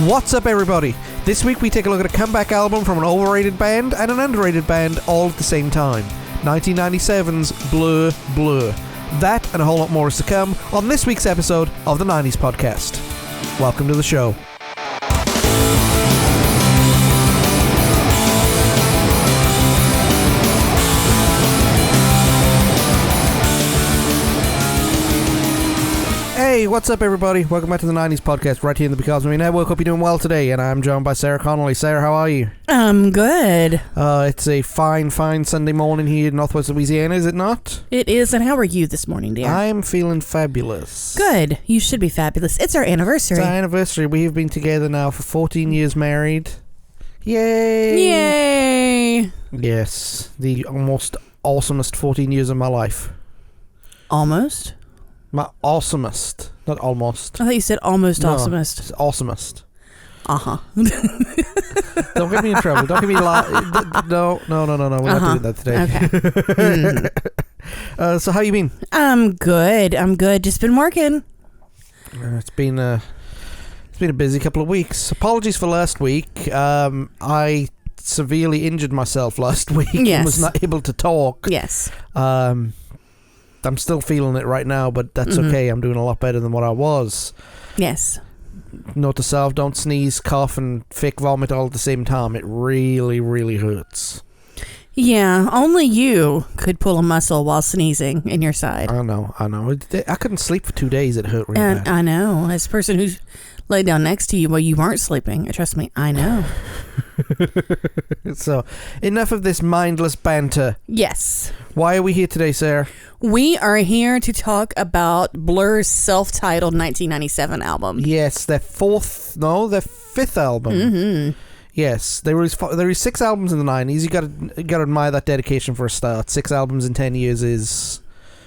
What's up, everybody? This week we take a look at a comeback album from an overrated band and an underrated band all at the same time. 1997's Blur Blur. That and a whole lot more is to come on this week's episode of the 90s Podcast. Welcome to the show. Hey, what's up, everybody? Welcome back to the 90s Podcast right here in the Because of Me Network. Hope you're doing well today, and I'm joined by Sarah Connolly. Sarah, how are you? I'm good. It's a fine Sunday morning here in Northwest Louisiana, is it not? It is, and how are you this morning, dear? I'm feeling fabulous. Good. You should be fabulous. It's our anniversary. It's our anniversary. We've been together now for 14 years married. Yay! Yay! Yes, the almost awesomest 14 years of my life. Almost? My awesomest. Not almost. I thought you said almost awesomest. It's awesomest. Uh-huh. Don't get me in trouble. Don't get me No. We're not doing that today. Okay. So how you been? I'm good. Just been working. It's been a busy couple of weeks. Apologies for last week. I severely injured myself last week. Yes. And was not able to talk. Yes. I'm still feeling it right now, but that's okay. I'm doing a lot better than what I was. Yes. Note to self, don't sneeze, cough, and fake vomit all at the same time. It really, really hurts. Yeah, only you could pull a muscle while sneezing in your side. I know. I couldn't sleep for 2 days. It hurt really bad. I know. As a person who's laid down next to you while you weren't sleeping, trust me, I know. So, enough of this mindless banter. Yes. Why are we here today, Sarah? We are here to talk about Blur's self-titled 1997 album. Yes, their fifth album. Mm-hmm. Yes, there was 6 albums in the 90s. You got to admire that dedication for a start. 6 albums in 10 years is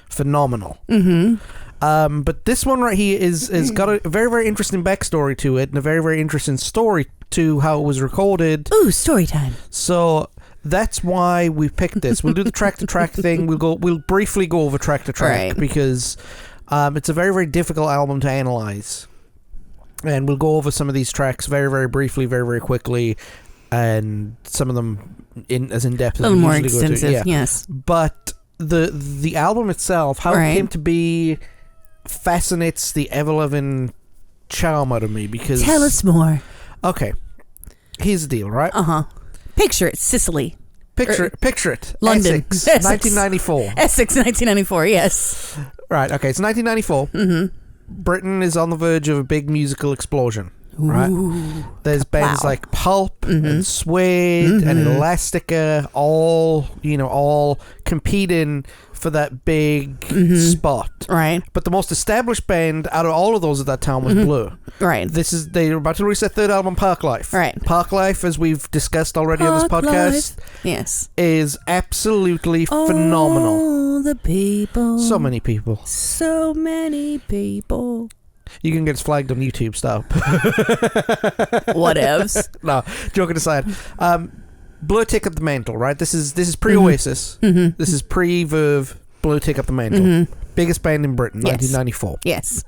phenomenal. Mm-hmm. But this one right here is got a very, very interesting backstory to it, and a very, very interesting story to how it was recorded. Ooh, story time. So that's why we picked this. We'll do the track to track thing. We'll briefly go over track to track, right, because it's a very, very difficult album to analyze. And we'll go over some of these tracks very, very briefly, very, very quickly, and some of them as in depth as a little we more usually extensive. Go to. Yeah. Yes. But the album itself, how it came to be, fascinates the ever-loving charm out of me, because... Tell us more. Okay. Here's the deal, right? Uh-huh. Picture it, Sicily. Picture it. London. Essex. 1994. Essex, 1994, yes. Right, okay, it's 1994. Mm-hmm. Britain is on the verge of a big musical explosion, right? Ooh, there's bands like Pulp and Suede and Elastica, all competing for that big spot. Right. But the most established band out of all of those at that time was Blur. Right. They were about to release their third album, Park Life. Right. Park Life, as we've discussed already on this podcast, yes, is absolutely phenomenal. All the people. So many people. So many people. You can get us flagged on YouTube, stop. Whatevs. No, joking aside. Blur take up the mantle, right? This is pre-Oasis. Mm-hmm. This is pre-Verve. Blur take up the mantle. Mm-hmm. Biggest band in Britain, yes. 1994. Yes.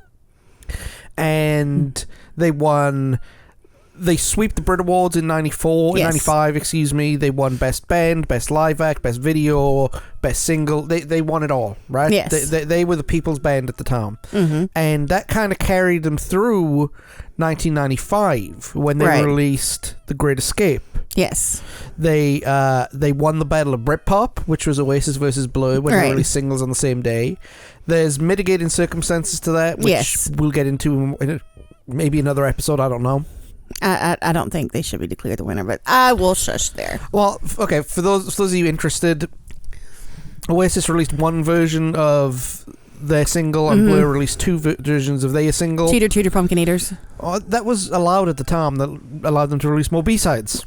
And they sweep the Brit Awards in 94, yes. 95, excuse me. They won Best Band, Best Live Act, Best Video, Best Single. They won it all, right? Yes. They were the people's band at the time. Mm-hmm. And that kind of carried them through 1995 when they released The Great Escape. Yes. They won the Battle of Britpop, which was Oasis versus Blur, when they released singles on the same day. There's mitigating circumstances to that, which we'll get into in maybe another episode, I don't know. I don't think they should be declared the winner, but I will shush there. Well, okay, for those of you interested, Oasis released one version of their single, and Blur released two versions of their single. Cheater, Pumpkin Eaters. That was allowed at the time. That allowed them to release more B-sides.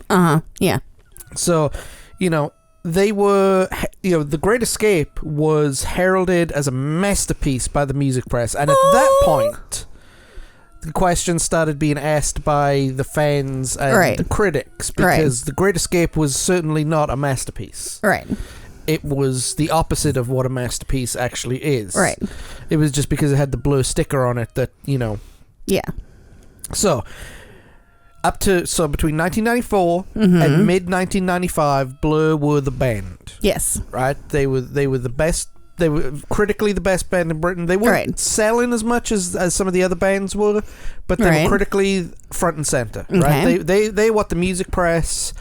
Yeah. So, they were, The Great Escape was heralded as a masterpiece by the music press, and at that point, the questions started being asked by the fans and the critics, because The Great Escape was certainly not a masterpiece. Right. It was the opposite of what a masterpiece actually is. Right. It was just because it had the Blur sticker on it that, Yeah. So, between 1994 and mid 1995, Blur were the band. Yes. Right? They were the best. They were critically the best band in Britain. They weren't selling as much as some of the other bands were, but they were critically front and center. Right? They what the music press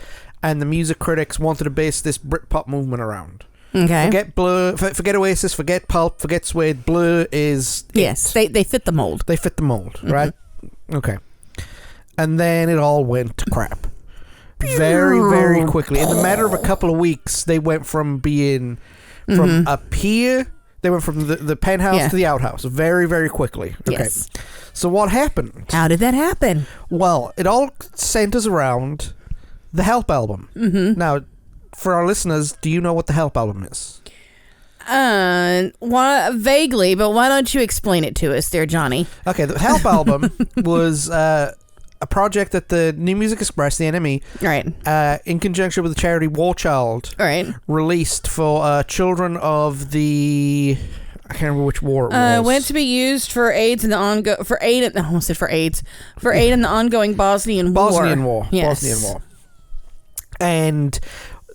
and the music critics wanted to base this Britpop movement around. Okay. Forget Blur, forget Oasis, forget Pulp, forget Suede. Blur is they fit the mold. They fit the mold, right? Okay. And then it all went to crap. Very, very quickly. In the matter of a couple of weeks, they went from being from up here, they went from the penthouse to the outhouse very, very quickly. Okay. Yes. So what happened? How did that happen? Well, it all centers around the Help album. Now, for our listeners, do you know what the Help album is? Vaguely, but why don't you explain it to us there, Johnny? Okay, the Help album was a project that the New Music Express, the NME, in conjunction with the charity War Child, released for children of the... I can't remember which war it was. Went to be used for AIDS in the ongoing Bosnian War. Yes. Bosnian War. And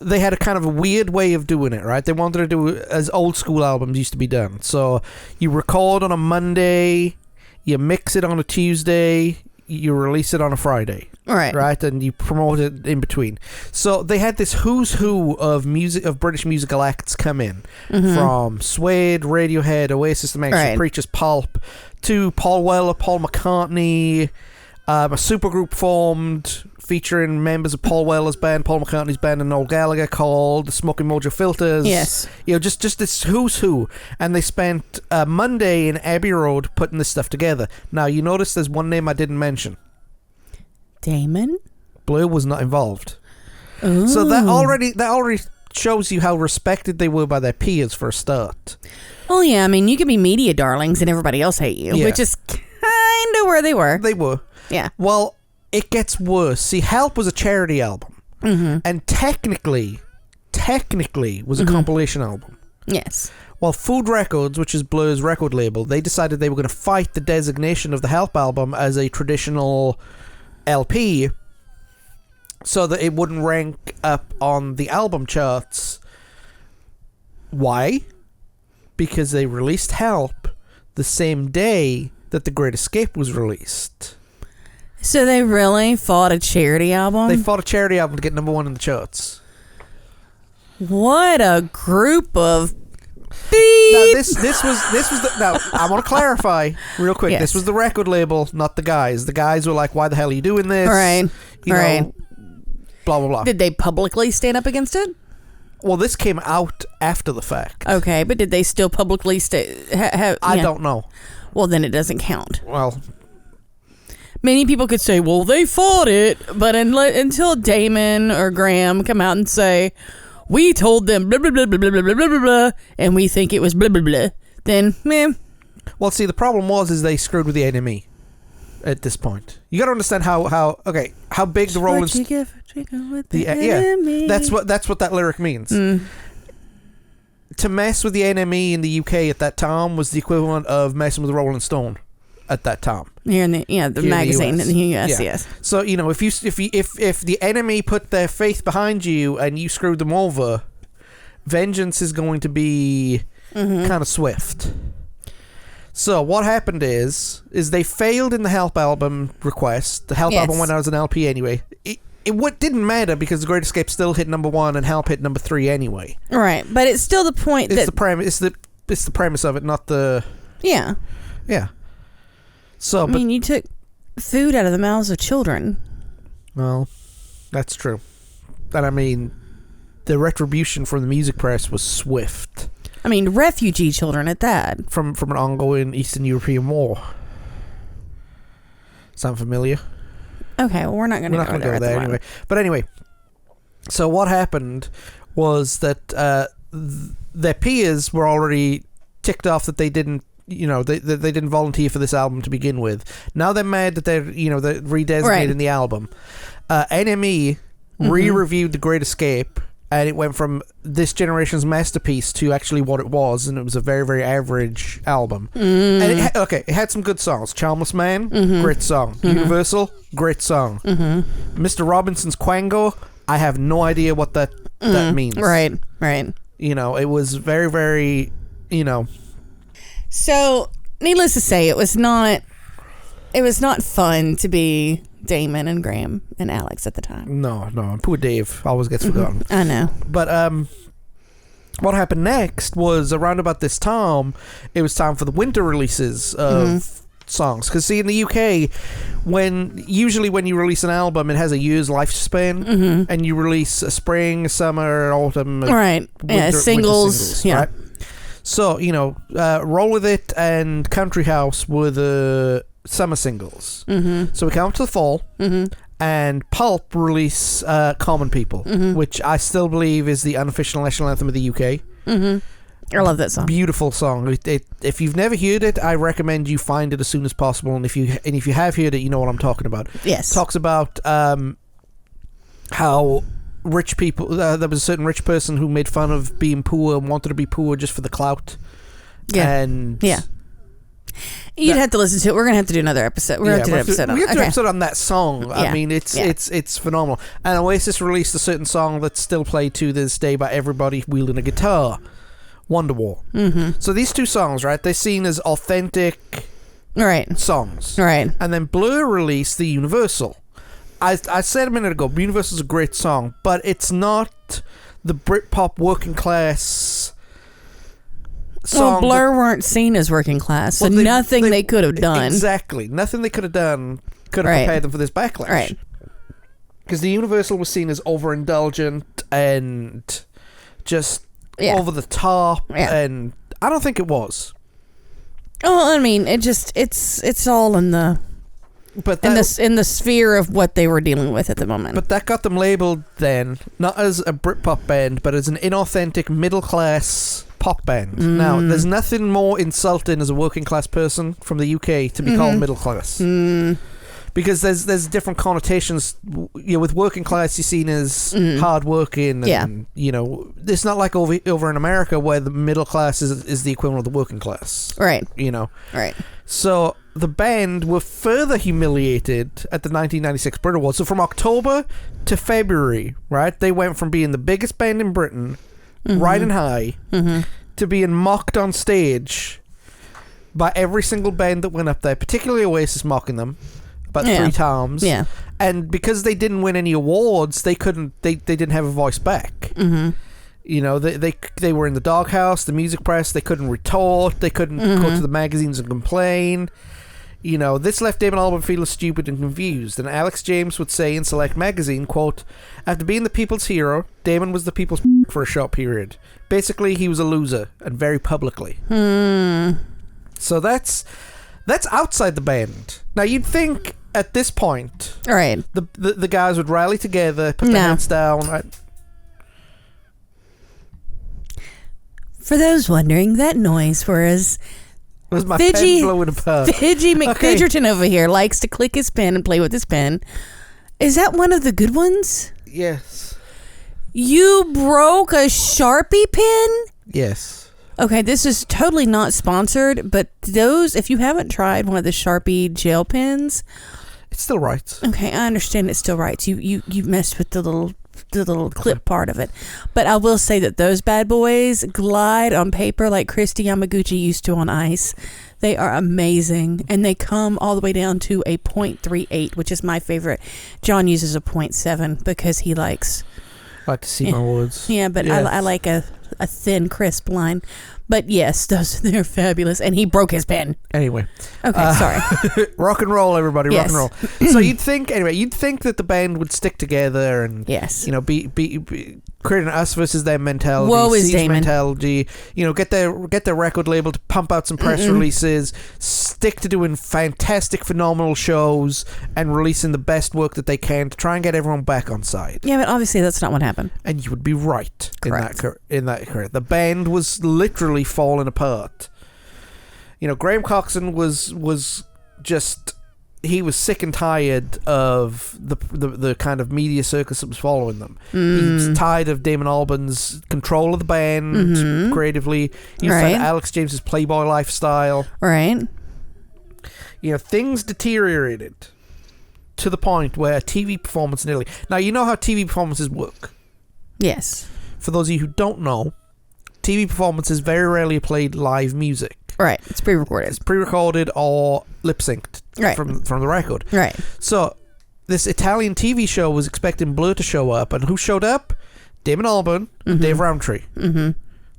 they had a kind of a weird way of doing it, right? They wanted to do it as old school albums used to be done. So you record on a Monday, you mix it on a Tuesday, you release it on a Friday. Right? And you promote it in between. So they had this who's who of British musical acts come in. From Suede, Radiohead, Oasis, The Manic Street Preachers, Pulp, to Paul Weller, Paul McCartney, a supergroup formed featuring members of Paul Weller's band, Paul McCartney's band, and Noel Gallagher called the Smoking Mojo Filters. Yes. Just this who's who. And they spent Monday in Abbey Road putting this stuff together. Now, you notice there's one name I didn't mention. Damon? Blur was not involved. Ooh. So that already shows you how respected they were by their peers for a start. Well, yeah, I mean, you can be media darlings and everybody else hate you, which is kind of where they were. They were. Yeah. Well, it gets worse. See, Help was a charity album. And technically was a compilation album. Yes. Well, Food Records, which is Blur's record label, they decided they were going to fight the designation of the Help album as a traditional LP so that it wouldn't rank up on the album charts. Why? Because they released Help the same day that The Great Escape was released. So they really fought a charity album? They fought a charity album to get number one in the charts. What a group of beep. Now this was the, now I want to clarify real quick. Yes. This was the record label, not the guys. The guys were like, "Why the hell are you doing this?" You know, blah blah blah. Did they publicly stand up against it? Well, this came out after the fact. Okay, but did they still publicly I don't know. Well, then it doesn't count. Well, many people could say, "Well, they fought it," but until Damon or Graham come out and say, "We told them blah blah blah blah blah blah blah blah, and we think it was blah blah blah," then, meh. Well, see, the problem is they screwed with the NME at this point. You got to understand how big the Rolling Stones. That's what that lyric means. To mess with the NME in the UK at that time was the equivalent of messing with the Rolling Stone at that time. Here in the magazine in the US, yes. So if the NME put their faith behind you and you screwed them over, vengeance is going to be kind of swift. So what happened is they failed in the Help album request. The Help album went out as an LP anyway. It didn't matter because The Great Escape still hit number 1 and Help hit number 3 anyway. Right, but it's still the point it's the premise. It's the premise of it, not the yeah. So, you took food out of the mouths of children. Well, that's true, but I mean, the retribution from the music press was swift. I mean, refugee children at that. From an ongoing Eastern European war. Sound familiar? Okay, well, we're not going to go there anyway. But anyway, so what happened was that their peers were already ticked off that they didn't, they didn't volunteer for this album to begin with. Now they're mad that they're redesignating the album. NME re-reviewed The Great Escape and it went from this generation's masterpiece to actually what it was, and it was a very, very average album. And it had some good songs. Charmless Man, great song. Universal, great song. Mr. Robinson's Quango, I have no idea what that means. Right. You know, it was very, very, you know. So, needless to say, it was not fun to be Damon and Graham and Alex at the time. No. Poor Dave always gets forgotten. I know. But what happened next was around about this time, it was time for the winter releases of songs. Because, see, in the UK, usually when you release an album, it has a year's lifespan, and you release a spring, summer, autumn, right? Winter Singles. Yeah. Right? So, you know, Roll With It and Country House were the summer singles. So we come up to the fall, and Pulp release Common People, which I still believe is the unofficial national anthem of the UK. I love that song. Beautiful song. If you've never heard it, I recommend you find it as soon as possible. And if you have heard it, you know what I'm talking about. Yes. It talks about how rich people. There was a certain rich person who made fun of being poor and wanted to be poor just for the clout. Yeah. And yeah. You'd have to listen to it. We're going to have to do another episode. We're going to do an episode on it. We have to do an episode on that song. Yeah. I mean, it's phenomenal. And Oasis released a certain song that's still played to this day by everybody wielding a guitar. Wonderwall. So these two songs, right, they're seen as authentic songs. Right. And then Blur released the Universal. I said a minute ago, Universal's a great song, but it's not the Britpop working class song. Well, Blur weren't seen as working class, so nothing they could have done. Exactly. Nothing they could have done could have prepared them for this backlash. Right. Because the Universal was seen as overindulgent and just over the top, and I don't think it was. Oh, I mean, it's all in the in the sphere of what they were dealing with at the moment. But that got them labeled then not as a Britpop band, but as an inauthentic middle class pop band. Now, there's nothing more insulting as a working class person from the UK to be called middle class. Because there's different connotations. You know, with working class, you're seen as hard working, and you know, it's not like over in America where the middle class is the equivalent of the working class. Right. You know. Right. So the band were further humiliated at the 1996 Brit Awards. So from October to February, right, they went from being the biggest band in Britain, riding high, to being mocked on stage by every single band that went up there, particularly Oasis mocking them about 3 times. Yeah. And because they didn't win any awards, they didn't have a voice back. You know, they were in the doghouse, the music press, they couldn't retort, they couldn't go to the magazines and complain. You know, this left Damon Albarn feeling stupid and confused. And Alex James would say in Select magazine, quote, "After being the people's hero, Damon was the people's for a short period. Basically, he was a loser, and very publicly." So that's outside the band. Now, you'd think at this point, the guys would rally together, put their heads down. For those wondering, that noise was my pen blowing apart. Fidgy McFidgerton over here likes to click his pen and play with his pen. Is that one of the good ones? Yes. You broke a Sharpie pen? Yes. Okay, this is totally not sponsored, but those, if you haven't tried one of the Sharpie gel pens, it still writes. Okay, I understand it still writes. You messed with the little clip part of it. But I will say that those bad boys glide on paper like Christy Yamaguchi used to on ice. They are amazing, and they come all the way down to a 0.38, which is my favorite. John uses a 0.7 because he likes... I like to see my words. Yeah, but yes. I like a thin, crisp line. But yes, they're fabulous. And he broke his pen. Anyway. Okay, sorry. Rock and roll, everybody. Yes. Rock and roll. So you'd think that the band would stick together and, you know, be creating an us versus them mentality. Woe is Damon. Mentality. You know, get their record label to pump out some press releases, stick to doing fantastic, phenomenal shows, and releasing the best work that they can to try and get everyone back on side. Yeah, but obviously that's not what happened. And you would be right. Correct. in that career. The band was literally falling apart. You know, Graham Coxon was just he was sick and tired of the kind of media circus that was following them. He was tired of Damon Albarn's control of the band creatively. He was tired of Alex James's playboy lifestyle. Right. You know, things deteriorated to the point where a TV performance nearly... Now, you know how TV performances work. Yes. For those of you who don't know, TV performances very rarely played live music. Right. It's pre-recorded. It's pre-recorded or lip-synced from the record. Right. So, this Italian TV show was expecting Blur to show up, and who showed up? Damon Albarn and Dave Rowntree.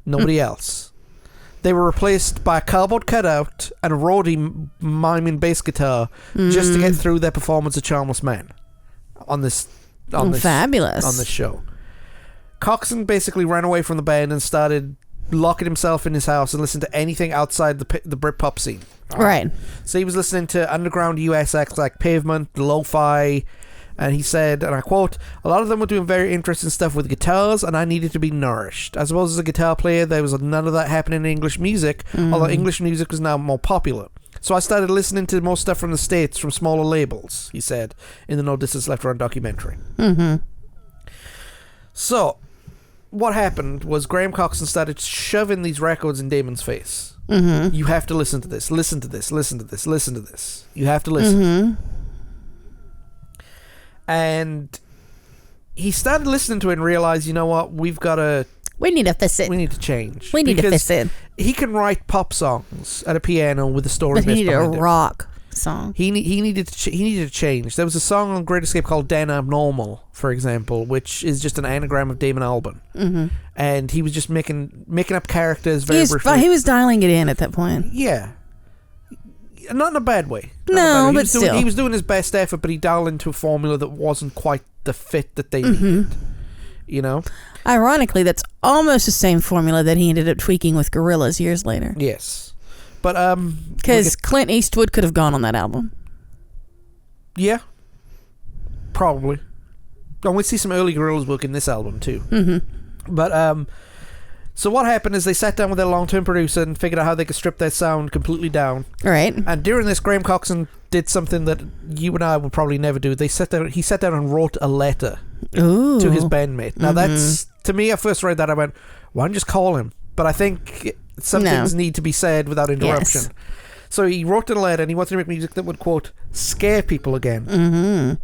Nobody else. They were replaced by a cardboard cutout and a roadie miming bass guitar just to get through their performance of Charmless Man on this fabulous. On this show. Coxon basically ran away from the band and started locking himself in his house and listening to anything outside the Britpop scene. Right. So he was listening to underground US acts like Pavement, Lo-Fi, and he said, and I quote, "A lot of them were doing very interesting stuff with guitars, and I needed to be nourished. I suppose as a guitar player, there was none of that happening in English music, although English music was now more popular. So I started listening to more stuff from the States, from smaller labels," he said, in the No Distance Left Run documentary. So, what happened was Graham Coxon started shoving these records in Damon's face. You have to listen to this, listen to this, listen to this, listen to this. You have to listen. And he started listening to it and realized, you know what, we need to fix it. We need to change. We need to fix it. He can write pop songs at a piano with a story. But he needed a rock song. He needed to change. There was a song on Great Escape called Dan Abnormal, for example, which is just an anagram of Damon Albarn. And he was just making up characters very briefly. He was dialing it in at that point. Yeah. Not in a bad way. But still. He was doing his best effort, but he dialed into a formula that wasn't quite the fit that they needed. You know? Ironically, that's almost the same formula that he ended up tweaking with Gorillaz years later. Yes. But, because Clint Eastwood could have gone on that album. Yeah. Probably. And we see some early Gorillaz work in this album, too. But, so what happened is they sat down with their long-term producer and figured out how they could strip their sound completely down. Right. And during this, Graham Coxon did something that you and I would probably never do. He sat down and wrote a letter to his bandmate. Now that's, to me, I first read that, I went, why don't you just call him? But I think some things need to be said without interruption. Yes. So he wrote a letter and he wanted to make music that would, quote, scare people again.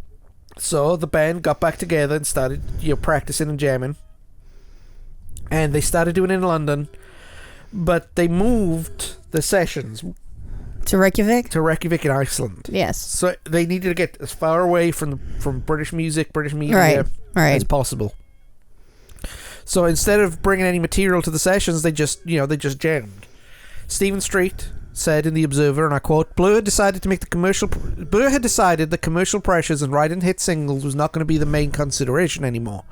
So the band got back together and started, practicing and jamming. And they started doing it in London, but they moved the sessions to Reykjavik in Iceland. Yes. So they needed to get as far away from British music, British media as possible. So instead of bringing any material to the sessions, they just jammed. Stephen Street said in The Observer, and I quote, Blur had decided the commercial pressures and writing hit singles was not going to be the main consideration anymore.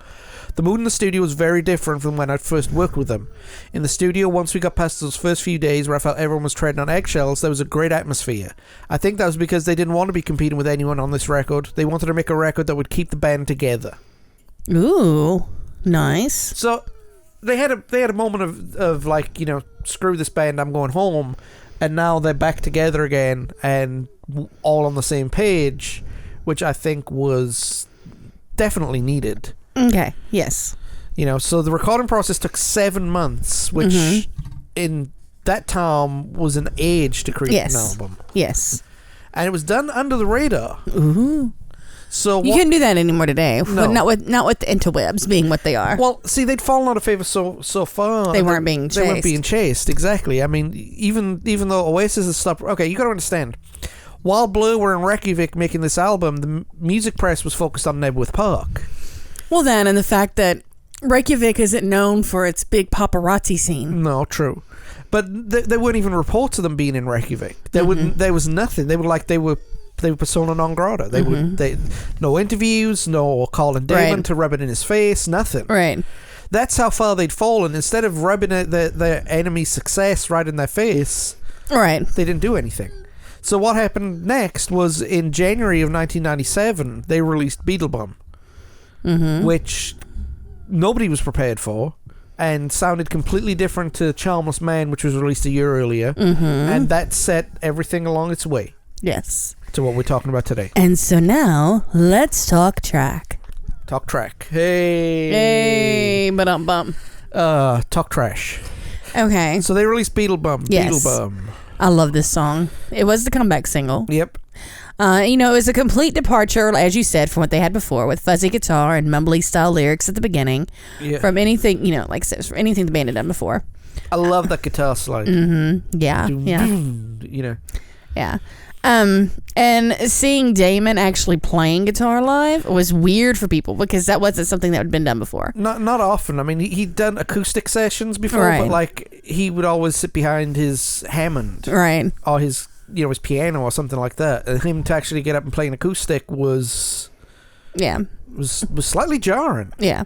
The mood in the studio was very different from when I'd first worked with them. In the studio, once we got past those first few days where I felt everyone was treading on eggshells, there was a great atmosphere. I think that was because they didn't want to be competing with anyone on this record. They wanted to make a record that would keep the band together. Ooh, nice. So they had a moment of like, screw this band, I'm going home. And now they're back together again and all on the same page, which I think was definitely needed. Yes. So the recording process took 7 months, which in that time was an age to create an album. Yes. And it was done under the radar. Ooh. So you couldn't do that anymore today. No. Not with the interwebs being what they are. Well, see, they'd fallen out of favor so far. They weren't being chased. They weren't being chased, exactly. I mean, even though Oasis has stopped... Okay, you got to understand. While Blur were in Reykjavik making this album, the music press was focused on Nebworth Park. Well, then, and the fact that Reykjavik isn't known for its big paparazzi scene. No, true. But there weren't even reports of them being in Reykjavik. There was nothing. They were persona non grata. They no interviews, no calling Damon to rub it in his face, nothing. Right. That's how far they'd fallen. Instead of rubbing their enemy's success right in their face, they didn't do anything. So what happened next was in January of 1997, they released Beetle Bumps. Which nobody was prepared for and sounded completely different to Charmless Man, which was released a year earlier, and that set everything along its way. Yes. To what we're talking about today. And so now, let's talk track. Talk track. Hey. Hey, ba-dum-bum. Talk trash. Okay. So they released Beetle Bumps. Yes. Beetle Bum. I love this song. It was the comeback single. Yep. It was a complete departure, as you said, from what they had before, with fuzzy guitar and mumbly style lyrics at the beginning. Yeah. From anything, like I said, from anything the band had done before. I love that guitar slide. Mm-hmm. Yeah. Yeah. And seeing Damon actually playing guitar live was weird for people because that wasn't something that had been done before. Not often. I mean, he'd done acoustic sessions before, Right. but like he would always sit behind his Hammond, Right. or his his piano or something like that. And him to actually get up and play an acoustic was slightly jarring. Yeah.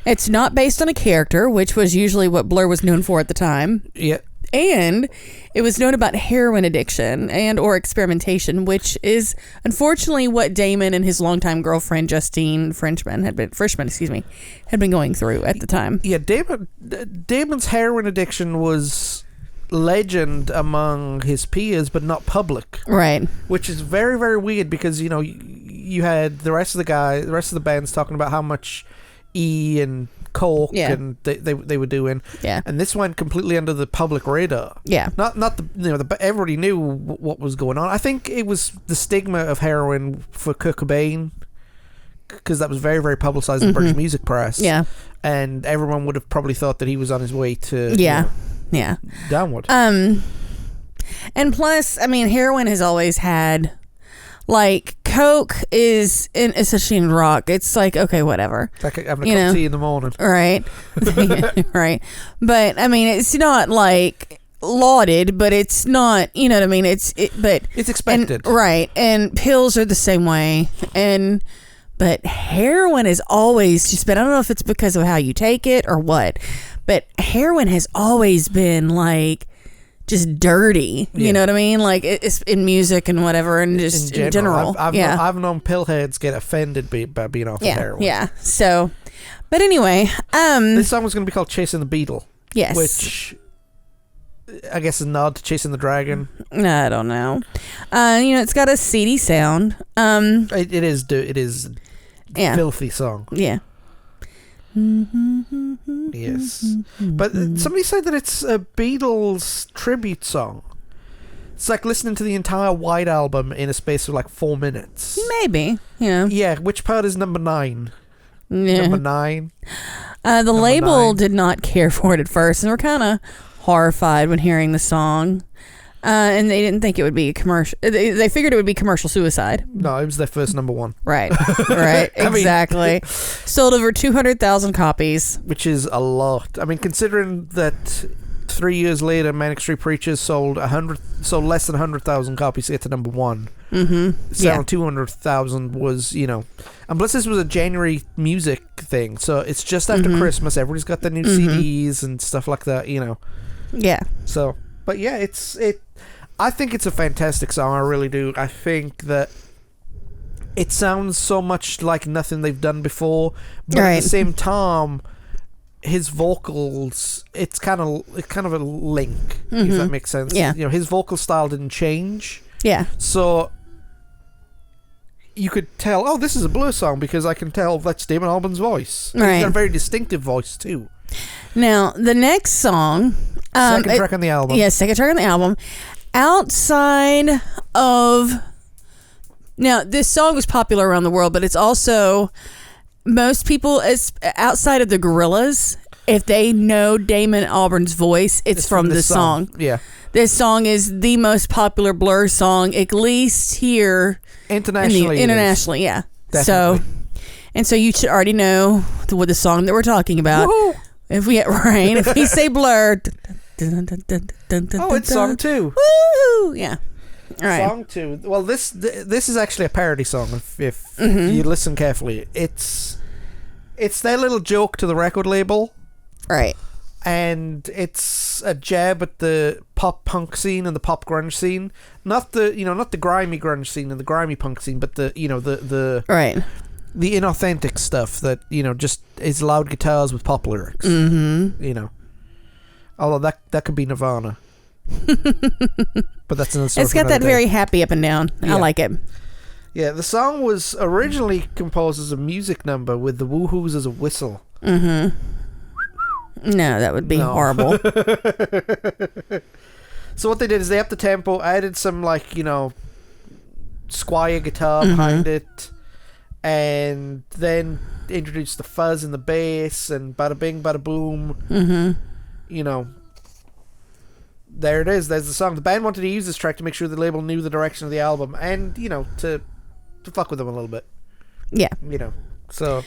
It's not based on a character, which was usually what Blur was known for at the time. Yeah. And it was known about heroin addiction and or experimentation, which is unfortunately what Damon and his longtime girlfriend Justine Frischman had been going through at the time. Yeah, Damon's heroin addiction was legend among his peers, but not public. Right. Which is very, very weird because you had the rest of the bands talking about how much E and coke and they were doing, and this went completely under the public radar. Everybody knew what was going on. I think it was the stigma of heroin for Kurt Cobain, because that was very, very publicized in the British music press, and everyone would have probably thought that he was on his way to downward. And plus, I mean, heroin has always had, like, coke is, especially in rock, it's like, okay, whatever. It's like having a cup of tea in the morning. Right. Right. But, I mean, it's not, like, lauded, but it's not, you know what I mean? It's expected. Right. And pills are the same way. But heroin has always just been, I don't know if it's because of how you take it or what, but heroin has always been, like, just dirty, you know what I mean? Like, it's in music and whatever, and just in general. I've known pillheads get offended by being off of heroin. Yeah. So, but anyway, this song was going to be called "Chasing the Beetle." Yes. Which I guess is a nod to Chasing the Dragon. I don't know. It's got a seedy sound. It is a filthy song. Yeah. Yes. But somebody said that it's a Beatles tribute song. It's like listening to the entire White Album in a space of like 4 minutes. Maybe. Yeah. Yeah. Which part is number 9? Yeah. Number 9? The label did not care for it at first and were kind of horrified when hearing the song. And they didn't think it would be a commercial. They figured it would be commercial suicide. No, it was their first number 1. Right. Right. Exactly. Sold over 200,000 copies. Which is a lot. I mean, considering that 3 years later, Manic Street Preachers sold less than 100,000 copies to get to number 1. Mm-hmm. Selling 200,000 was, and plus this was a January music thing, so it's just after Christmas. Everybody's got their new CDs and stuff like that, Yeah. So, but yeah, I think it's a fantastic song. I really do. I think that it sounds so much like nothing they've done before, but at the same time, his vocals, it's kind of a link, if that makes sense. Yeah. His vocal style didn't change. Yeah. So you could tell, oh, this is a Blur song because I can tell that's Damon Albarn's voice. Right. He's got a very distinctive voice too. Now, the next song... second track on the album. Yeah, second track on the album. Outside of... Now, this song was popular around the world, but it's also... Most people, outside of the Gorillaz, if they know Damon Albarn's voice, it's from this song. Yeah. This song is the most popular Blur song, at least here... Internationally. Internationally, yeah. Definitely. So you should already know the song that we're talking about. Woohoo! If we say Blur... Oh, it's song 2. Woo! Yeah. All right. Song 2. Well, this is actually a parody song. If you listen carefully, it's their little joke to the record label, right? And it's a jab at the pop punk scene and the pop grunge scene, not the grimy grunge scene and the grimy punk scene, but the right. The inauthentic stuff that just is loud guitars with pop lyrics. Although that could be Nirvana. But But that's another story. It's got that very happy up and down. Yeah. I like it. Yeah, the song was originally composed as a music number with the woohoos as a whistle. Mm-hmm. No, that would be horrible. So what they did is they upped the tempo, added some squire guitar behind it, and then introduced the fuzz and the bass and bada bing, bada boom. Mm-hmm. There it is. There's the song. The band wanted to use this track to make sure the label knew the direction of the album, and to fuck with them a little bit. Yeah. So.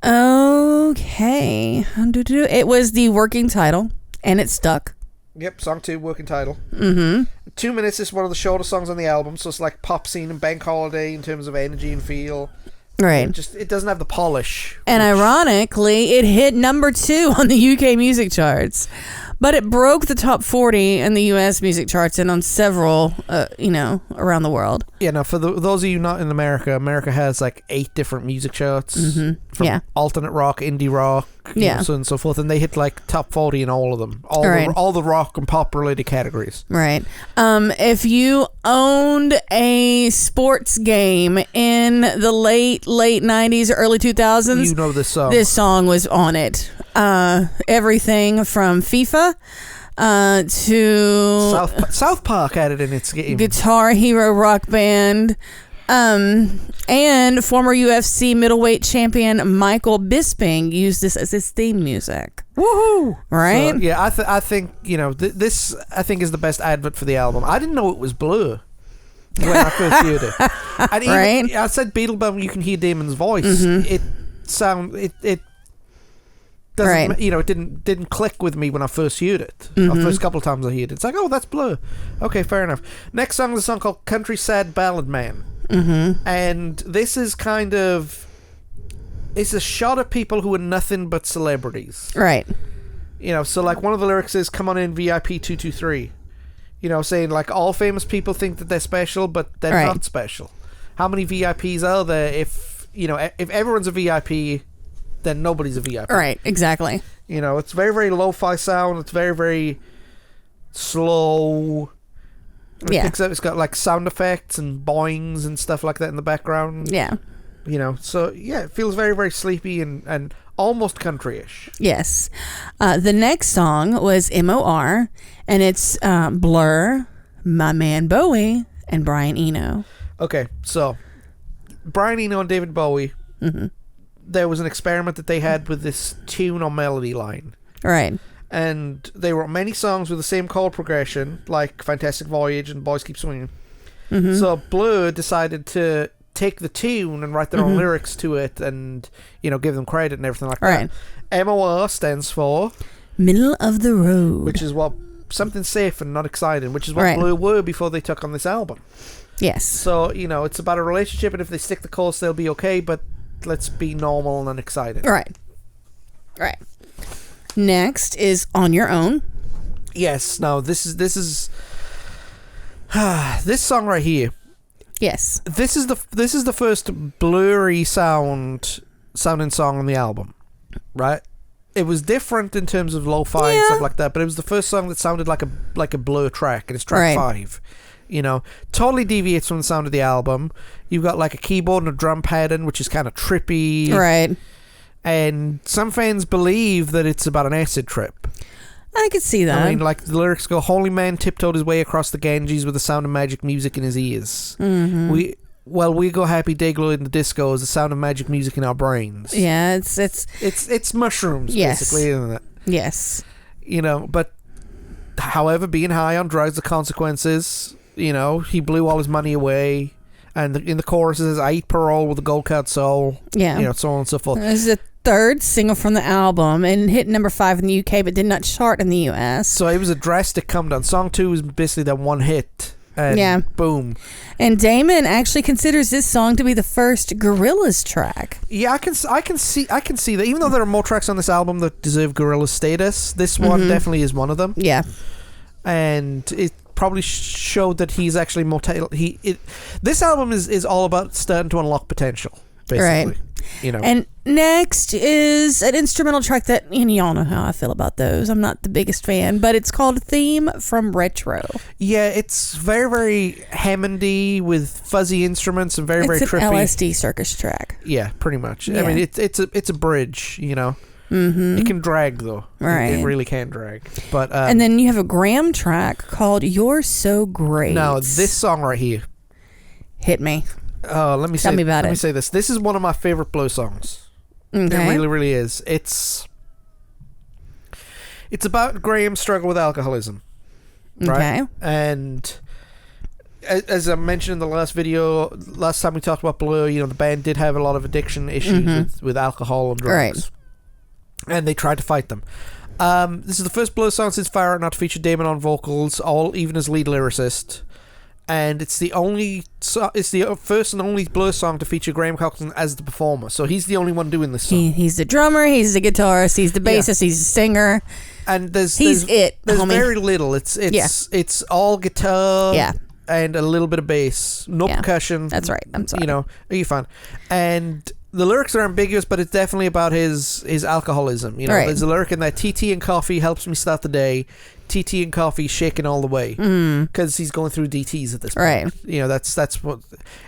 Okay. It was the working title, and it stuck. Yep, song 2, working title. Mm-hmm. 2 minutes is one of the shortest songs on the album, so it's like pop scene and bank holiday in terms of energy and feel. Right. It doesn't have the polish. And ironically, it hit number 2 on the UK music charts. But it broke the top 40 in the US music charts and on several, around the world. Yeah, now for those of you not in America, America has like 8 different music charts. Mm-hmm. From alternate rock, indie rock, so on and so forth. And they hit like top 40 in all of them. All the rock and pop related categories. Right. If you owned a sports game in the late 90s or early 2000s, you know this song. This song was on it. Everything from FIFA to South Park had it in its game. Guitar Hero Rock Band, and former UFC middleweight champion Michael Bisping used this as his theme music. Woohoo! Right? So, yeah, I think this I think is the best advert for the album. I didn't know it was Blur when I first heard it. And even, I said Beetle Bumps, you can hear Damon's voice. Mm-hmm. It doesn't, it didn't click with me when I first heard it. The first couple of times I heard it, it's like, oh, that's Blur. Okay, fair enough. Next song is a song called "Country Sad Ballad Man," and this is it's a shot at people who are nothing but celebrities, right? So like one of the lyrics is "Come on in, VIP 223," saying like all famous people think that they're special, but they're not special. How many VIPs are there? If everyone's a VIP, then nobody's a VIP. Right, exactly. It's very, very lo-fi sound. It's very, very slow. It's got like sound effects and boings and stuff like that in the background. Yeah. So yeah, it feels very, very sleepy and almost country-ish. Yes. The next song was MOR, and it's Blur, My Man Bowie, and Brian Eno. Okay, so Brian Eno and David Bowie. Mm-hmm. There was an experiment that they had with this tune or melody line. Right. And they wrote many songs with the same chord progression, like Fantastic Voyage and Boys Keep Swinging. Mm-hmm. So Blur decided to take the tune and write their own lyrics to it and, give them credit and everything like that. MOR stands for Middle of the Road. Which is what something safe and not exciting, which is what Blur were before they took on this album. Yes. So, it's about a relationship, and if they stick the course, they'll be okay, but let's be normal and excited. Right. Next is On Your Own. Yes. Now this is this song right here. Yes. This is the first blurry sounding song on the album, right? It was different in terms of lo-fi and stuff like that, but it was the first song that sounded like a Blur track, and it's track 5. Totally deviates from the sound of the album. You've got like a keyboard and a drum pattern, which is kind of trippy. Right. And some fans believe that it's about an acid trip. I could see that. I mean, like the lyrics go, "Holy man tiptoed his way across the Ganges with the sound of magic music in his ears. Mm-hmm. We go happy day glow in the disco as the sound of magic music in our brains." Yeah, it's mushrooms, basically, isn't it? Yes. But however, being high on drugs, the consequences. He blew all his money away. And in the chorus it says, "I eat parole with a gold card soul." Yeah. So on and so forth. This is the third single from the album and hit number 5 in the UK, but did not chart in the US. So it was a drastic come down. Song 2 was basically that one hit. And boom. And Damon actually considers this song to be the first Gorillaz track. Yeah, I can see that. Even though there are more tracks on this album that deserve Gorillaz status, this one definitely is one of them. Yeah. And it probably showed that he's actually more this album is all about starting to unlock potential, basically. Right. And next is an instrumental track that, and y'all know how I feel about those. I'm not the biggest fan, but it's called Theme from Retro. Yeah, it's very, very Hammondy with fuzzy instruments and very, very trippy. It's an LSD circus track. Yeah, pretty much. Yeah. I mean, it's a bridge, Mm-hmm. It can drag, though. Right. It really can drag. But and then you have a Graham track called You're So Great. Now, this song right here. Hit me. Tell me about it. Let me say this. This is one of my favorite Blur songs. Okay. It really, really is. It's about Graham's struggle with alcoholism. Right? Okay. And as I mentioned in the last time we talked about Blur, the band did have a lot of addiction issues with alcohol and drugs. Right. And they tried to fight them. This is the first Blur song since Fire Out not to feature Damon on vocals, even as lead lyricist. And it's the first and only Blur song to feature Graham Coxon as the performer. So he's the only one doing this song. He's the drummer, he's the guitarist, he's the bassist, he's the singer. And there's homie. very little. It's all guitar. Yeah. And a little bit of bass. No percussion. That's right. I'm sorry. You're fine. And the lyrics are ambiguous, but it's definitely about his alcoholism. Right. There's a lyric in there, TT and coffee helps me start the day. TT and coffee shaking all the way. Because he's going through DTs at this point. Right. That's what...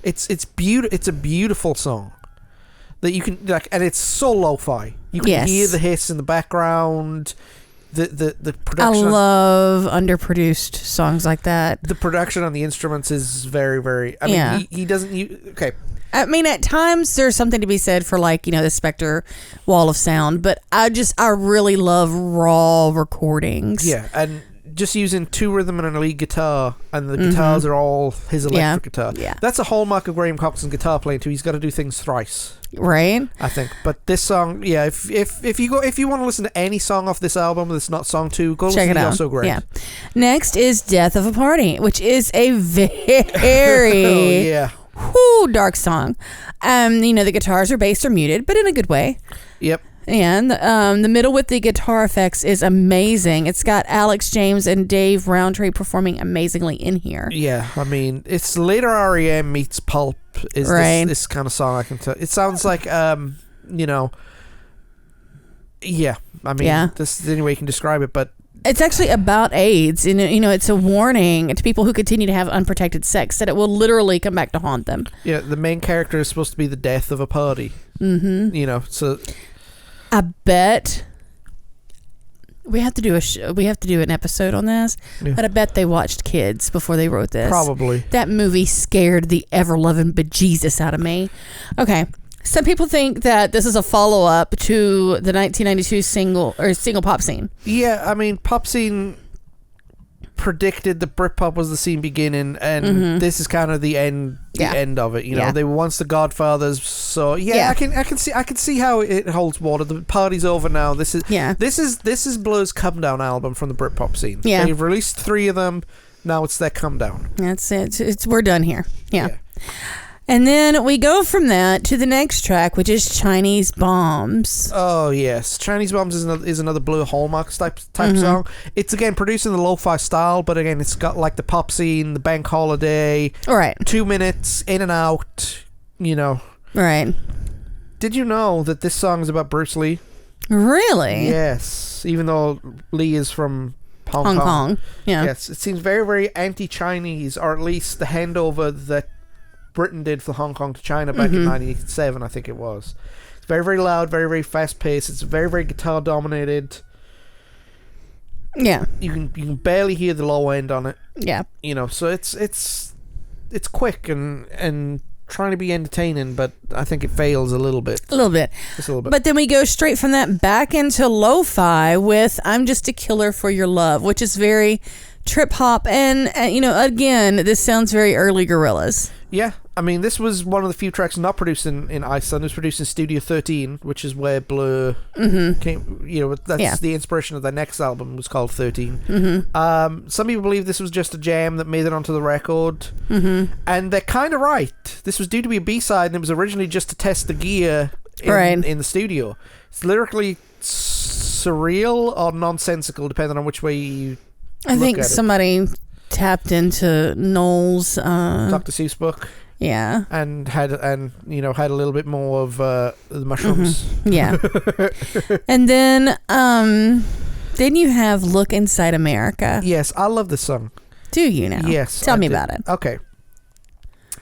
It's beautiful. It's a beautiful song. That you can... and it's so lo-fi. You can hear the hiss in the background... The production. I love underproduced songs like that. The production on the instruments is very, very. I mean, he doesn't. Okay. I mean, at times there's something to be said for the Spectre wall of sound, but I really love raw recordings. Yeah, and just using two rhythm and a lead guitar, and the guitars are all his electric guitar. Yeah, that's a hallmark of Graham Coxon's guitar playing too. He's got to do things thrice. Right, I think. But this song, if you want to listen to any song off this album that's not song 2, go check listen it to out. You're So Great. Yeah. Next is Death of a Party, which is a very dark song. The guitars or bass are muted, but in a good way. Yep. And the middle with the guitar effects is amazing. It's got Alex James and Dave Rowntree performing amazingly in here. Yeah, I mean, it's later REM meets Pulp is this kind of song, I can tell. It sounds like, I mean, this is the only way you can describe it, but... It's actually about AIDS, and it's a warning to people who continue to have unprotected sex that it will literally come back to haunt them. Yeah, the main character is supposed to be the death of a party. Mm-hmm. So... I bet we have to do an episode on this, but I bet they watched Kids before they wrote this. Probably. That movie scared the ever-loving bejesus out of me. Okay. Some people think that this is a follow-up to the 1992 single pop scene. Yeah, I mean, pop scene predicted that Britpop was the scene beginning, and this is kind of the end of it. They were once the Godfathers, so I can see how it holds water. The party's over now. This is Blur's Come Down album from the Britpop scene. Yeah, they've released 3 of them. Now it's their Come Down. That's it. We're done here. Yeah. And then we go from that to the next track, which is Chinese Bombs. Oh, yes. Chinese Bombs is another Blue Hallmark type song. It's, again, produced in the lo-fi style, but, again, it's got, the pop scene, the bank holiday. All right. 2 minutes, in and out, Right. Did you know that this song is about Bruce Lee? Really? Yes. Even though Lee is from Hong Kong. Yeah. Yes. It seems very, very anti-Chinese, or at least the handover that Britain did for Hong Kong to China back in 1987, I think it was. It's very, very loud, very, very fast-paced. It's very, very guitar-dominated. Yeah. You can barely hear the low end on it. Yeah. So it's quick and trying to be entertaining, but I think it fails a little bit. Just a little bit. But then we go straight from that back into lo-fi with I'm Just a Killer for Your Love, which is very trip-hop. And, again, this sounds very early Gorillaz. Yeah, I mean, this was one of the few tracks not produced in Iceland. It was produced in Studio 13, which is where Blur came. That's the inspiration of their next album, was called 13. Some people believe this was just a jam that made it onto the record, and they're kind of right. This was due to be a B-side, and it was originally just to test the gear in the studio. It's lyrically surreal or nonsensical, depending on which way you I think somebody tapped into Noel's Dr. Seuss book. Yeah. And had a little bit more of the mushrooms. Mm-hmm. Yeah. And then you have Look Inside America. Yes, I love this song. Do you now? Yes. Tell me about it. Okay.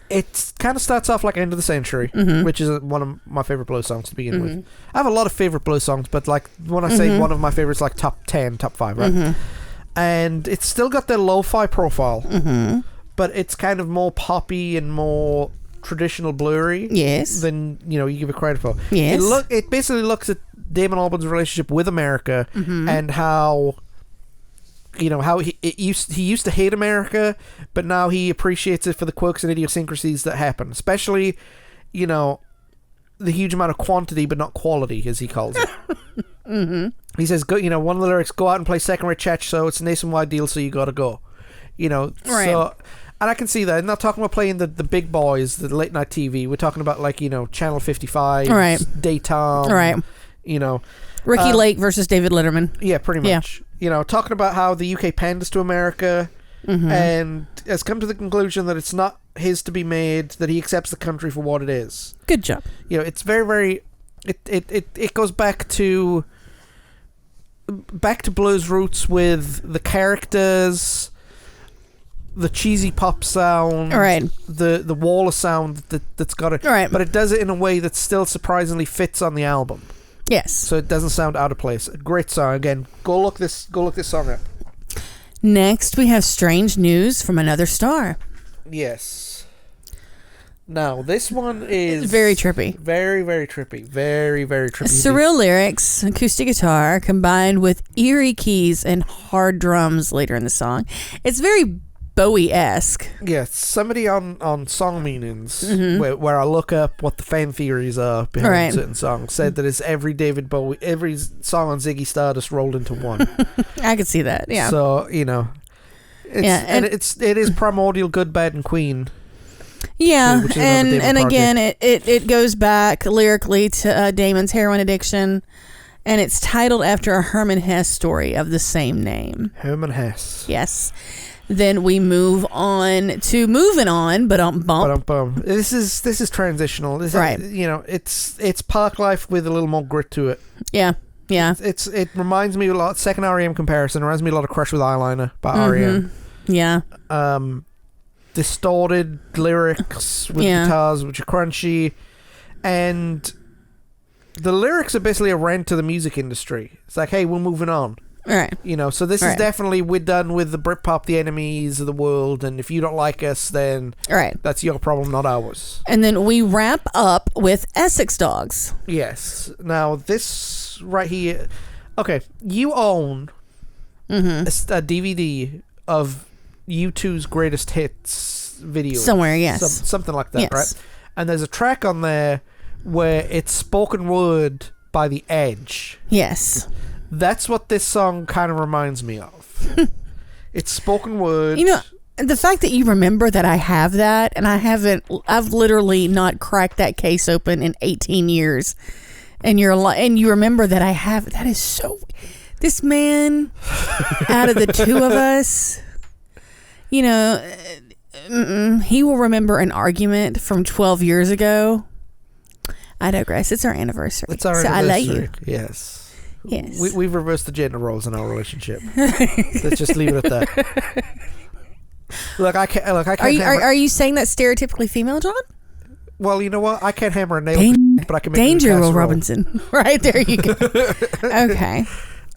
It kind of starts off like End of the Century, which is one of my favorite blues songs to begin with. I have a lot of favorite blues songs, but like when I say one of my favorites, like top 10, top 5, right? And it's still got their lo-fi profile, but it's kind of more poppy and more traditional bluery. Yes. Than you give it credit for. Yes. It basically looks at Damon Albarn's relationship with America and how. How he used to hate America, but now he appreciates it for the quirks and idiosyncrasies that happen. Especially, the huge amount of quantity, but not quality, as he calls it. He says, "Go." One of the lyrics: "Go out and play second-rate chach, so it's a nationwide deal, so you got to go." Right. So, and I can see that. I'm not talking about playing the big boys, the late night TV. We're talking about Channel 55, right. Daytime, right? Ricky Lake versus David Letterman. Yeah, pretty much. Yeah. Talking about how the UK panders to America and has come to the conclusion that it's not his to be made, that he accepts the country for what it is. Good job. It's very, very... It goes back to blues roots with the characters, the cheesy pop sound, right? The wall of sound that's got it. Right. But it does it in a way that still surprisingly fits on the album. Yes. So it doesn't sound out of place. A great song. Again, go look this song up. Next, we have Strange News from Another Star. Yes. Now, this one is... very trippy. Very, very trippy. Very, very trippy. Surreal lyrics, acoustic guitar, combined with eerie keys and hard drums later in the song. It's very Bowie-esque. Yeah, somebody on Song Meanings, where I look up what the fan theories are behind certain songs, said that it's every song on Ziggy Stardust rolled into one. I could see that, yeah. So, it is primordial Good, Bad, and Queen. Yeah, and again, it goes back lyrically to Damon's heroin addiction, and it's titled after a Herman Hesse story of the same name. Herman Hesse. Yes. Then we move on to Moving On, but bump. This is transitional. Right. It's Park Life with a little more grit to it. Yeah. Yeah. It reminds me a lot. Second REM comparison. It reminds me a lot of Crush with Eyeliner by REM. Yeah. Distorted lyrics with guitars which are crunchy, and the lyrics are basically a rant to the music industry. It's like, hey, we're moving on. Right. So this is definitely, we're done with the Britpop, the enemies of the world, and if you don't like us, then that's your problem, not ours. And then we wrap up with Essex Dogs. Yes. Now, this right here... Okay, you own a DVD of U2's greatest hits video. Somewhere, yes. Something like that, yes. right? And there's a track on there where it's spoken word by The Edge. Yes. That's what this song kind of reminds me of. It's spoken word. The fact that you remember that I have that, and I've literally not cracked that case open in 18 years, and you remember that I have, that is so, this man, out of the two of us, he will remember an argument from 12 years ago. I digress. It's our anniversary. It's our anniversary. I like you. Yes. Yes. We've reversed the gender roles in our relationship. Let's just leave it at that. Look, I can't. Are you saying that stereotypically female, John? Well, you know what? I can't hammer a nail, but I can make Danger, Will Robinson. Right, there you go. Okay.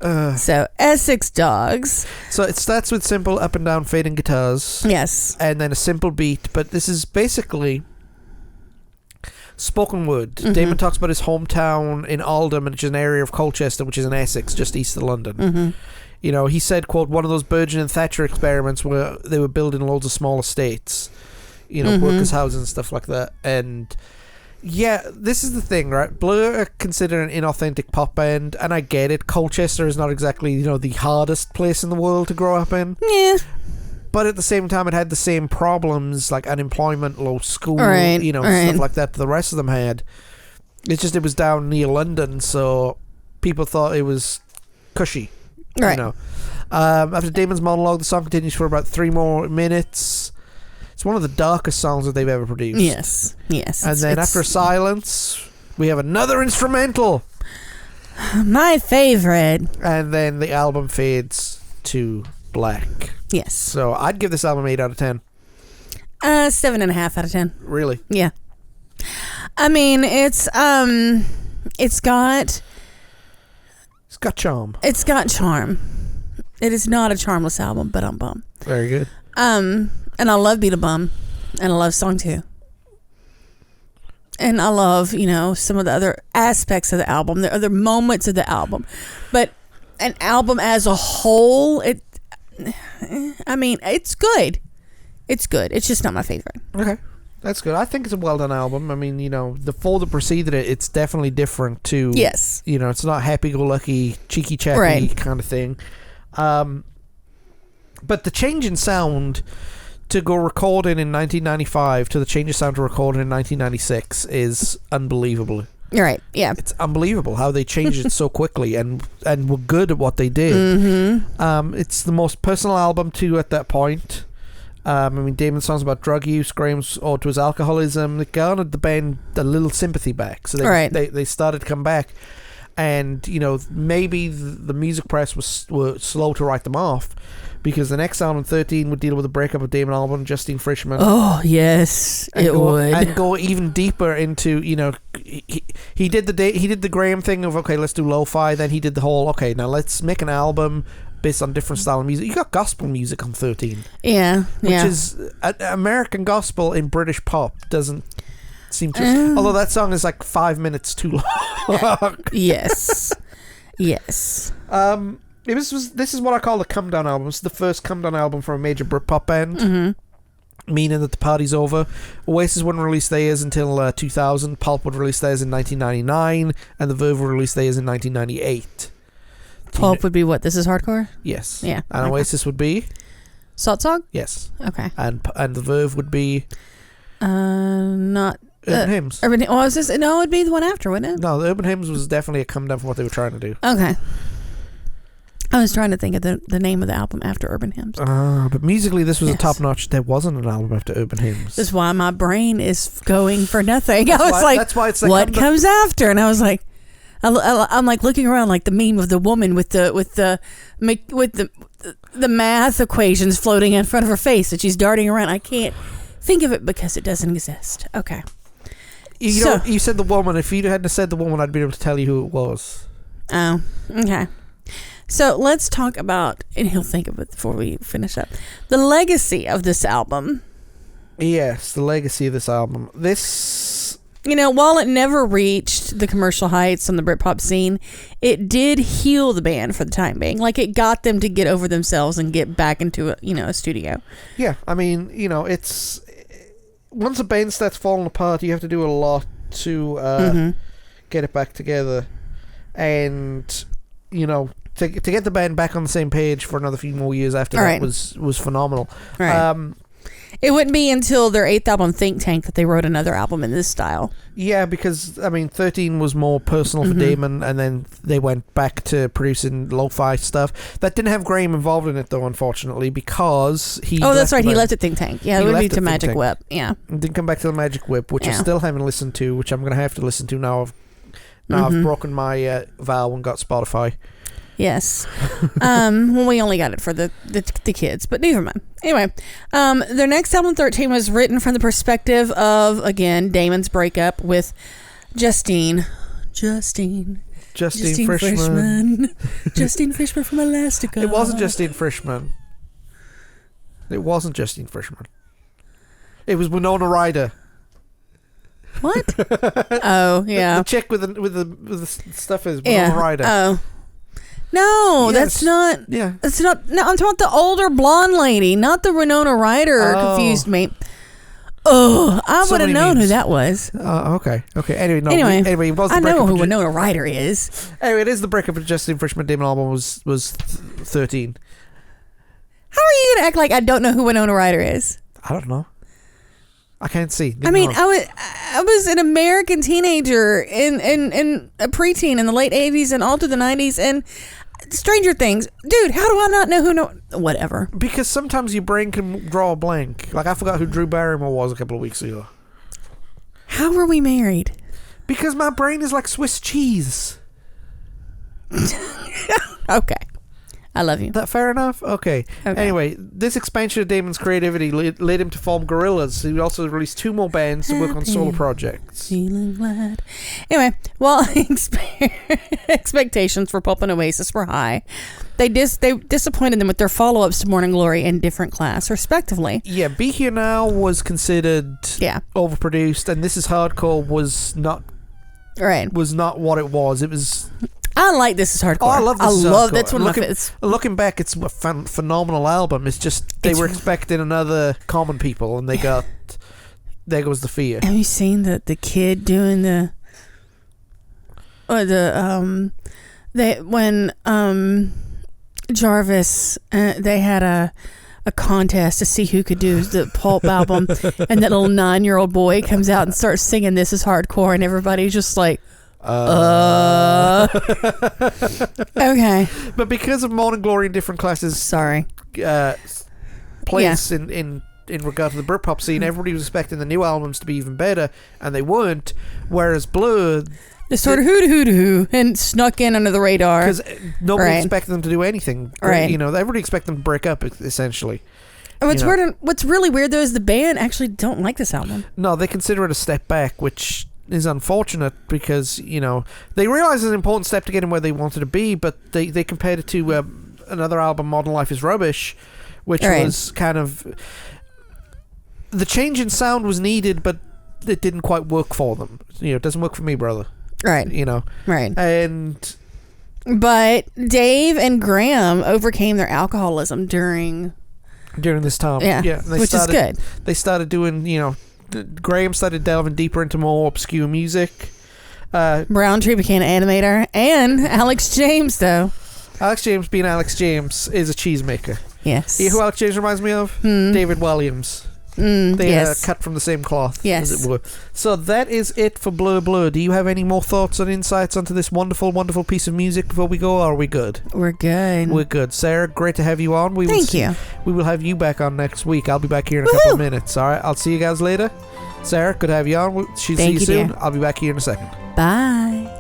So, Essex Dogs. So, it starts with simple up and down fading guitars. Yes. And then a simple beat, but this is basically spoken word. Damon talks about his hometown in Oldham, which is an area of Colchester, which is in Essex, just east of London. He said, quote, one of those Burgeon and Thatcher experiments where they were building loads of small estates, workers' houses and stuff like that. And yeah, this is the thing, right? Blur are considered an inauthentic pop band, and I get it. Colchester is not exactly, the hardest place in the world to grow up in. Yeah. But at the same time, it had the same problems, like unemployment, low school, stuff like that the rest of them had. It's just it was down near London, so people thought it was cushy. Right. After Damon's monologue, the song continues for about 3 more minutes. It's one of the darkest songs that they've ever produced. Yes. And then after silence, we have another instrumental. My favorite. And then the album fades to black. Yes. So I'd give this album 8 out of 10. 7.5 out of 10. Really? Yeah. I mean, it's got charm. It's got charm. It is not a charmless album, but I'm bummed. Very good. And I love Beetle Bum, and I love Song 2. And I love, some of the other aspects of the album, the other moments of the album. But an album as a whole, it's good. It's good. It's just not my favorite. Okay. That's good. I think it's a well done album. I mean, the four that preceded it, it's definitely different too. Yes. It's not happy-go-lucky, cheeky-chappy kind of thing. But the change in sound to go recording in 1995 to the change of sound to recording in 1996 is unbelievable. Right, yeah. It's unbelievable how they changed it so quickly and were good at what they did. Mm-hmm. It's the most personal album too at that point. Damon's songs about drug use, Graham's ode to his alcoholism, it garnered the band a little sympathy back. So they started to come back. And, maybe the music press were slow to write them off, because the next album, 13, would deal with the breakup of Damon Albarn and Justine Frischmann. Oh, yes, it would. And go even deeper into, he did the Graham thing of, okay, let's do lo-fi. Then he did the whole, okay, now let's make an album based on different style of music. You got gospel music on 13. Yeah, which is American gospel in British pop doesn't seem to. Although that song is like 5 minutes too long. Yes. This is what I call the come down album. It's the first come down album from a major Britpop band. Mm-hmm. Meaning that the party's over. Oasis wouldn't release theirs until 2000. Pulp would release theirs in 1999, and the Verve would release theirs in 1998. Pulp would be what? This is hardcore? Yes. Yeah. And Oasis would be? Salt Song? Yes. Okay. And the Verve would be? Not... Urban Hymns. No, it'd be the one after, wouldn't it? No, the Urban Hymns was definitely a come down from what they were trying to do. Okay. I was trying to think of the name of the album after Urban Hymns. But musically, this was a top notch. There wasn't an album after Urban Hymns. That's why my brain is going for nothing. That's why it's like, what comes after? And I was like, I'm like looking around like the meme of the woman with the math equations floating in front of her face that she's darting around. I can't think of it because it doesn't exist. Okay. You said the woman. If you hadn't said the woman, I'd be able to tell you who it was. Oh, okay. So let's talk about, and he'll think of it before we finish up, the legacy of this album. Yes, the legacy of this album. While it never reached the commercial heights on the Britpop scene, it did heal the band for the time being. Like, it got them to get over themselves and get back into a studio. Yeah, it's once a band starts falling apart, you have to do a lot to get it back together, and to get the band back on the same page for another few more years after that was phenomenal. Right. It wouldn't be until their 8th album, Think Tank, that they wrote another album in this style. Yeah, because 13 was more personal for Damon, and then they went back to producing lo-fi stuff. That didn't have Graham involved in it, though, unfortunately, because he. Oh, that's right. He left at Think Tank. Yeah, it would be to Magic Whip. Yeah. Didn't come back to the Magic Whip, which I still haven't listened to, which I'm going to have to listen to now. I've broken my vow and got Spotify. Yes. Well, we only got it for the kids, but never mind. Anyway, their next album, 13, was written from the perspective of, again, Damon's breakup with Justine Frischmann. Justine Frischmann from Elastica. It wasn't Justine Frischmann. It was Winona Ryder. What? Oh, yeah. The chick with the stuff is Winona Ryder. Oh. No, that's not. Yeah, that's not. No, I'm talking about the older blonde lady, not the Winona Ryder. Confused me. Oh, I would have known who that was. Okay. Anyway, I know who Winona Ryder is. Anyway, it is the breakup of Justine Frischmann. Damon album was 13. How are you gonna act like I don't know who Winona Ryder is? I don't know. I can't see. I was an American teenager in a preteen in the late 80s and all through the 90s, and Stranger Things. Dude, how do I not know whatever. Because sometimes your brain can draw a blank. Like, I forgot who Drew Barrymore was a couple of weeks ago. How were we married? Because my brain is like Swiss cheese. Okay. I love you. That fair enough? Okay. Anyway, this expansion of Damon's creativity led him to form Gorillaz. He also released 2 more bands to work on solo projects. Feeling glad. Anyway, well, expectations for Pulp and Oasis were high. They disappointed them with their follow-ups to Morning Glory and Different Class, respectively. Yeah, Be Here Now was considered overproduced, and This Is Hardcore was not what it was. It was... I like This Is Hardcore. Oh, I love This Is Hardcore. That's one of my favorites. Looking back, it's a phenomenal album. It's just they were expecting another Common People, and they got There Goes the Fear. Have you seen the kid doing when Jarvis they had a contest to see who could do the Pulp album, and that little 9-year-old boy comes out and starts singing This Is Hardcore, and everybody's just like, okay. But because of Morning Glory and Different Classes, place in regard to the Britpop scene, everybody was expecting the new albums to be even better, and they weren't. Whereas Blur, they sort of hoo and snuck in under the radar because nobody expected them to do anything. Right. You know, everybody expected them to break up essentially. What's really weird though is the band actually don't like this album. No, they consider it a step back, which is unfortunate because, you know, they realize it's an important step to get them where they wanted to be, but they compared it to another album, Modern Life is Rubbish, which was kind of... The change in sound was needed, but it didn't quite work for them. You know, it doesn't work for me, brother. Right. You know? Right. But Dave and Graham overcame their alcoholism during this time. Yeah. Which is good. They started doing, you know... Graham started delving deeper into more obscure music. Browntree became an animator, and Alex James, though. Alex James, being Alex James, is a cheesemaker. Yes. You know who Alex James reminds me of? David Williams. They are cut from the same cloth, as it were. So that is it for Blur Blur. Do you have any more thoughts and insights onto this wonderful, wonderful piece of music before we go, or are we good? We're good. We're good. Sarah, great to have you on. Thank you. We will have you back on next week. I'll be back here in a couple of minutes. All right, I'll see you guys later. Sarah, good to have you on. See you soon. Dear. I'll be back here in a second. Bye.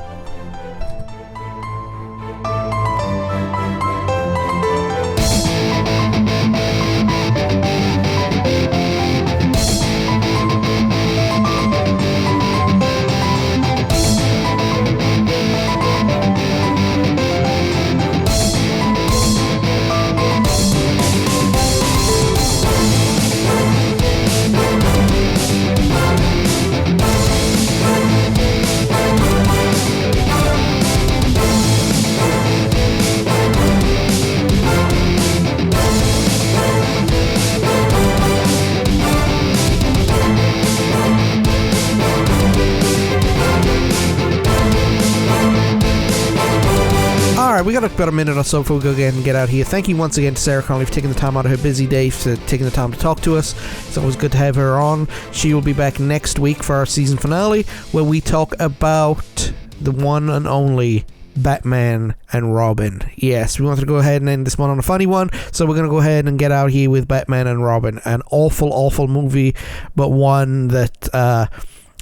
We got about a minute or so before we go again and get out here. Thank you once again to Sarah Connolly for taking the time out of her busy day, for taking the time to talk to us. It's always good to have her on. She will be back next week for our season finale, where we talk about the one and only Batman and Robin. Yes, we wanted to go ahead and end this one on a funny one, so we're going to go ahead and get out here with Batman and Robin. An awful, awful movie, but one that...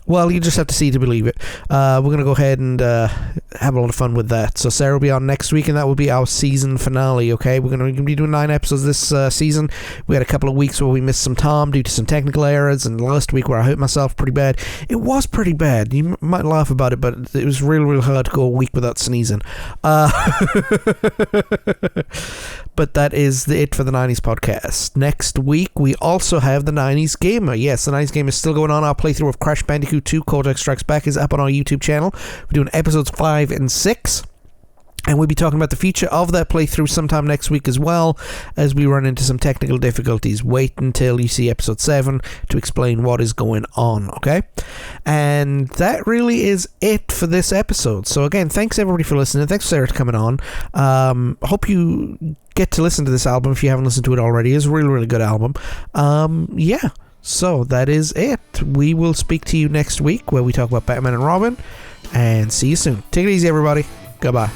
well, you just have to see to believe it. We're going to go ahead and have a lot of fun with that. So Sarah will be on next week, and that will be our season finale, okay? We're going to be doing 9 episodes this season. We had a couple of weeks where we missed some time due to some technical errors, and last week where I hurt myself pretty bad. It was pretty bad. You might laugh about it, but it was really, really hard to go a week without sneezing. But that is it for the 90s podcast. Next week, we also have the 90s Gamer. Yes, the 90s Gamer is still going on. Our playthrough of Crash Bandicoot 2 Cortex Strikes Back is up on our YouTube channel. We're doing episodes 5 and 6. And we'll be talking about the future of that playthrough sometime next week as well, as we run into some technical difficulties. Wait until you see episode 7 to explain what is going on, okay? And that really is it for this episode. So again, thanks everybody for listening. Thanks Sarah for coming on. Hope you get to listen to this album if you haven't listened to it already. It's a really, really good album. Yeah. So that is it. We will speak to you next week where we talk about Batman and Robin. And see you soon. Take it easy, everybody. Goodbye.